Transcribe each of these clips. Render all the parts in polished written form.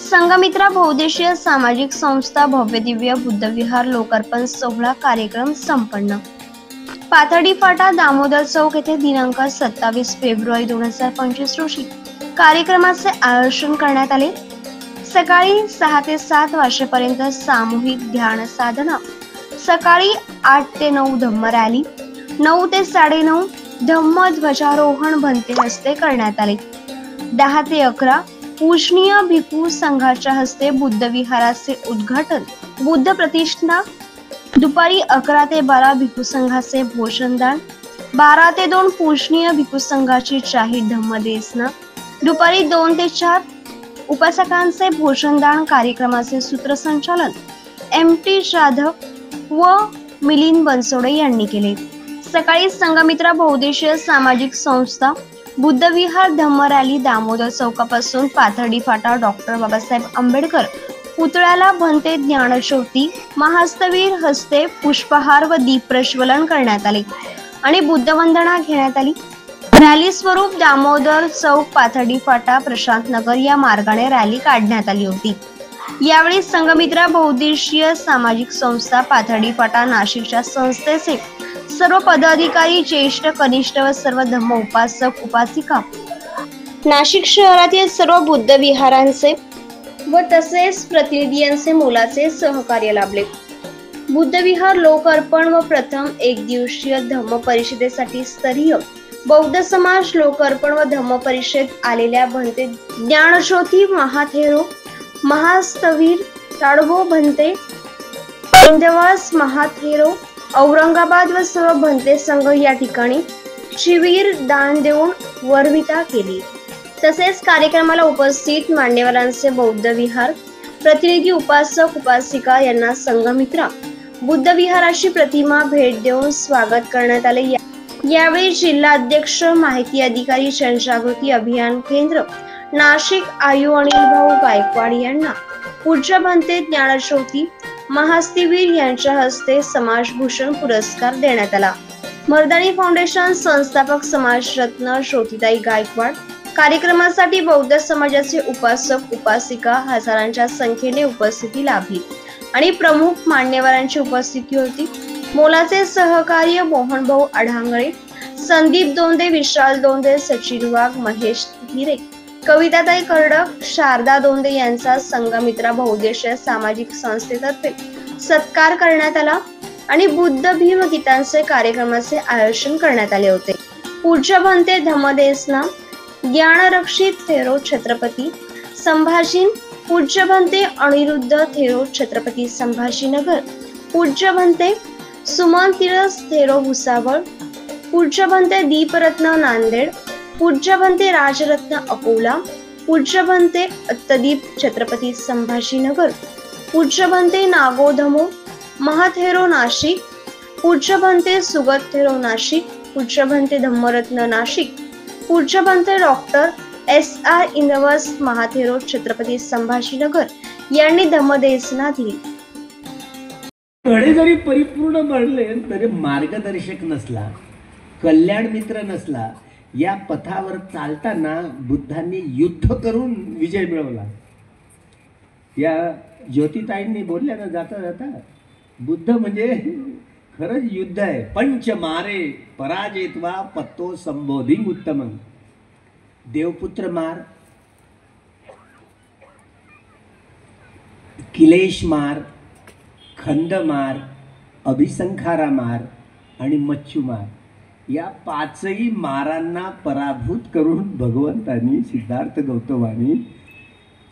संघमित्रा बहुउद्देशीय सामाजिक संस्था भव्य दिव्य बुद्धविहार लोकार्पण सोहळा कार्यक्रम संपन्न। पाथर्डी फाटा दामोदर चौक येथे दिनांक 27 फेब्रुवारी 2025 रोजी कार्यक्रमाचे आयोजन करण्यात आले। सकाळी 6 ते 7 वाजेपर्यंत सामूहिक ध्यान साधना, सकाळी 8 ते 9 धम्म रॅली, 9 ते 9:30 धम्म ध्वजारोहण भंते हस्ते करण्यात आले। 10 ते 11 पूजनीय भिक्खू संघाच्या हस्ते बुद्ध विहाराचे उद्घाटन, बुद्ध प्रतिष्ठा। दुपारी 11 ते 12 भिक्खू संघाचे भोजनदान, 12 ते 2 पूजनीय भिक्खू संघाची जाहीर धम्मदेसना, दुपारी 2 ते 4 उपासकांचे भोजनदान। कार्यक्रमाचे सूत्रसंचालन MT जाधव व मिलिंद बनसोडे यांनी केले। सकाळी संघमित्रा बहुउद्देशीय सामाजिक संस्था बुद्धविहार धम्म रॅली दामोदर चौकापासून पाथर्डी फाटा डॉक्टर बाबासाहेब आंबेडकर पुतळ्याला भंते ज्ञानज्योती महास्तवीर हस्ते पुष्पहार व दीप प्रज्वलन करण्यात आले आणि बुद्धवंदना घेण्यात आली। रॅली स्वरूप दामोदर चौक पाथर्डी फाटा प्रशांत नगर या मार्गाने रॅली काढण्यात आली होती। यावेळी संघमित्रा बहुउद्देशीय सामाजिक संस्था पाथर्डी फाटा नाशिकच्या संस्थेचे सर्व पदाधिकारी, ज्येष्ठ, कनिष्ठ व सर्व धम्म उपासक उपासिका, नाशिक शहरातील सर्व बुद्ध विहारांचे व तसेच प्रतिनिधी यांचे मोलाचे सहकार्य लाभले। बुद्ध विहार लोकार्पण व प्रथम एक दिवसीय धम्म परिषदेसाठी स्तरीय बौद्ध समाज लोकार्पण व धम्म परिषद आलेल्या भंते ज्ञानज्योती महाथेरो महास्तवीर ताडोबा भंते गोंदेवास महाथेरो औरंगाबाद व सर्व भंते संघ या ठिकाणी शिबिर दान देऊन वर्विता केली। तसेच कार्यक्रमाला उपस्थित मान्यवरांचे बौद्ध विहार प्रतिनिधी, उपासक उपासिका यांना संघमित्रा बुद्ध विहाराची प्रतिमा भेट देऊन स्वागत करण्यात आले। यावेळी जिल्हा अध्यक्ष, माहिती अधिकारी, जनजागृती अभियान केंद्र नाशिक आयु अनिल भाऊ गायकवाड यांना पूज्य भंते ज्ञानज्योती महास्तिवीर यांच्या हस्ते समाजभूषण पुरस्कार देण्यात आला। मर्दानी फाउंडेशन संस्थापक समाजरत्न ज्योतिताई गायकवाड। कार्यक्रमासाठी बौद्ध समाजाचे उपासक उपासिका हजारांच्या संख्येने उपस्थिती लाभली आणि प्रमुख मान्यवरांची उपस्थिती होती। मोलाचे सहकार्य मोहनभाऊ अढांगळे, संदीप दोंदे, विशाल दोंदे, सचिन वाघ, महेश हिरे, कविताताई कर्डक, शारदा दोंदे यांचा संघमित्रा बहुउद्देशीय सामाजिक संस्थेतर्फे सत्कार करण्यात आला आणि बुद्ध भीम गीतांचे कार्यक्रमाचे आयोजन करण्यात आले होते। पूज्य भंते धम्मदेसना ज्ञानरक्षित थेरो छत्रपती संभाजी, पूज्य भंते अनिरुद्ध थेरो छत्रपती संभाजीनगर, पूज्य भंते सुमन तीरथ थेरो भुसावळ, पूज्य भंते दीपरत्न नांदेड, पूज्य भंते राजरत्न अकोला, पूज्य भंते अत्तदीप छत्रपती संभाजीनगर, पूज्य भंते नागोधमो महाथेरो नाशिक, पूज्य भंते सुगत थेरो नाशिक, पूज्य भंते धम्मरत्न नाशिक, पूज्य भंते डॉक्टर SR इंद्रवस महाथेरो छत्रपती संभाजीनगर यांनी धम्मदेसना दिली। धडे जरी परिपूर्ण बनले तरी मार्गदर्शक नसला, कल्याण मित्र नसला, या पथावर चालताना बुद्धांनी युद्ध करून विजय मिळवला। या ज्योतिताईंनी बोलल्या ना जाता जाता, बुद्ध म्हणजे खरंच युद्ध आहे। पंच मारे पराजयत्वा पत्तो संबोधी उत्तमं, देवपुत्र मार, किलेश मार, खंड मार, अभिसंखारा मार आणि मच्छू मार, या पाचही मारांना पराभूत करून भगवंतांनी सिद्धार्थ गौतमांनी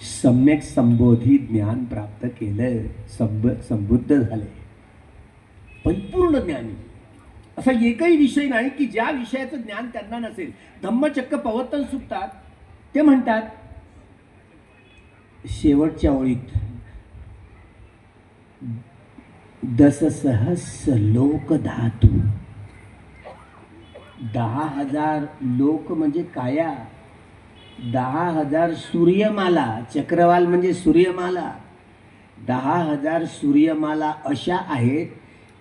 सम्यक संबोधी ज्ञान प्राप्त केलं, संबुद्ध झाले, परिपूर्ण ज्ञानी। असा एकही विषय नाही की ज्या विषयाचं ज्ञान त्यांना नसेल। धम्मचक्र प्रवर्तन सुटतात ते म्हणतात शेवटच्या ओळीत, दस सहस्र लोक धातू. 10,000 लोक म्हणजे काया, 10,000 सूर्यमाला, चक्रवाल म्हणजे सूर्यमाला. 10,000 सूर्यमाला अशा आहेत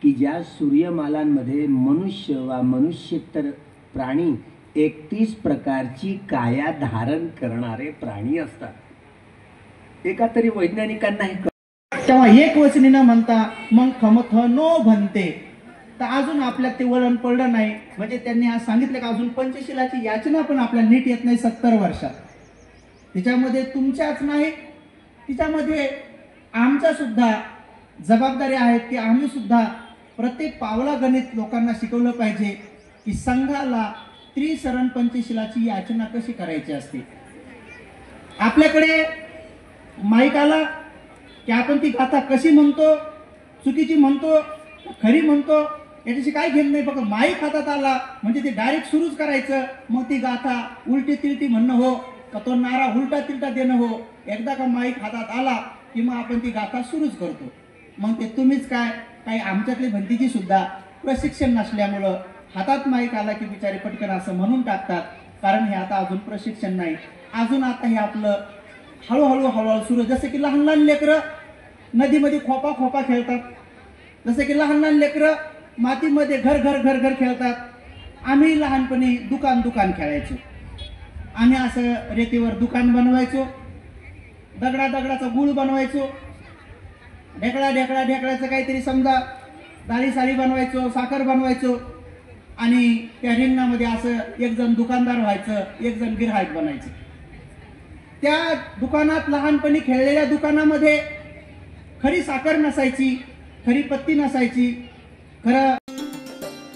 की ज्या सूर्यमालांमध्ये मनुष्य वा मनुष्येतर प्राणी 31 प्रकारची काया धारण करणारे प्राणी असतात. एका तरी वैज्ञानिकांना हे तेव्हा एक वचनी न म्हणता मग खमथ नो भन्ते. तर अजून आपल्यात ते वळण पडलं नाही. म्हणजे त्यांनी आज सांगितलं का अजून पंचशिलाची याचना पण आपल्याला नीट येत नाही 70 वर्षात. तिच्यामध्ये तुमच्याच नाही, तिच्यामध्ये आमच्या सुद्धा जबाबदारी आहे की आम्ही सुद्धा प्रत्येक पावला गणित लोकांना शिकवलं पाहिजे की संघाला त्रिसरण पंचशिलाची याचना कशी करायची असते. आपल्याकडे माईक आला की आपण ती गाथा कशी म्हणतो, चुकीची म्हणतो, खरी म्हणतो याच्याशी काय घेणं नाही. फक्त माईक हातात आला म्हणजे ते डायरेक्ट सुरूच करायचं. मग ती गाथा उलटी तिलटी म्हणणं हो का तो नारा उलटा तिलटा देणं हो. एकदा का माईक हातात आला की मग आपण ती गाथा सुरूच करतो. मग ते तुम्हीच काय काही आमच्यातली भंतीची सुद्धा प्रशिक्षण नसल्यामुळं हातात माईक आला की बिचारे पटकन असं म्हणून टाकतात. कारण हे आता अजून प्रशिक्षण नाही. अजून आता हे आपलं हळूहळू सुरू. जसं की लहान लहान लेकरं नदीमध्ये खोपा खेळतात, जसं की लहान लहान लेकरं मातीमध्ये घर खेळतात. आम्ही लहानपणी दुकान खेळायचो. आम्ही असं रेतीवर दुकान बनवायचो, दगडाचा गुळ बनवायचो, ढेकळाचं काहीतरी समजा दाळी साळी बनवायचो, साखर बनवायचो. आणि त्या रिंगणामध्ये असं एक जण दुकानदार व्हायचं, एक जण गिऱ्हाईक बनायचं. त्या दुकानात लहानपणी खेळलेल्या दुकानामध्ये खरी साखर नसायची, खरी पत्ती नसायची. खरं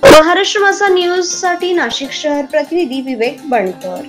महाराष्ट्र माझा न्यूज साठी नाशिक शहर प्रतिनिधी विवेक बनकर.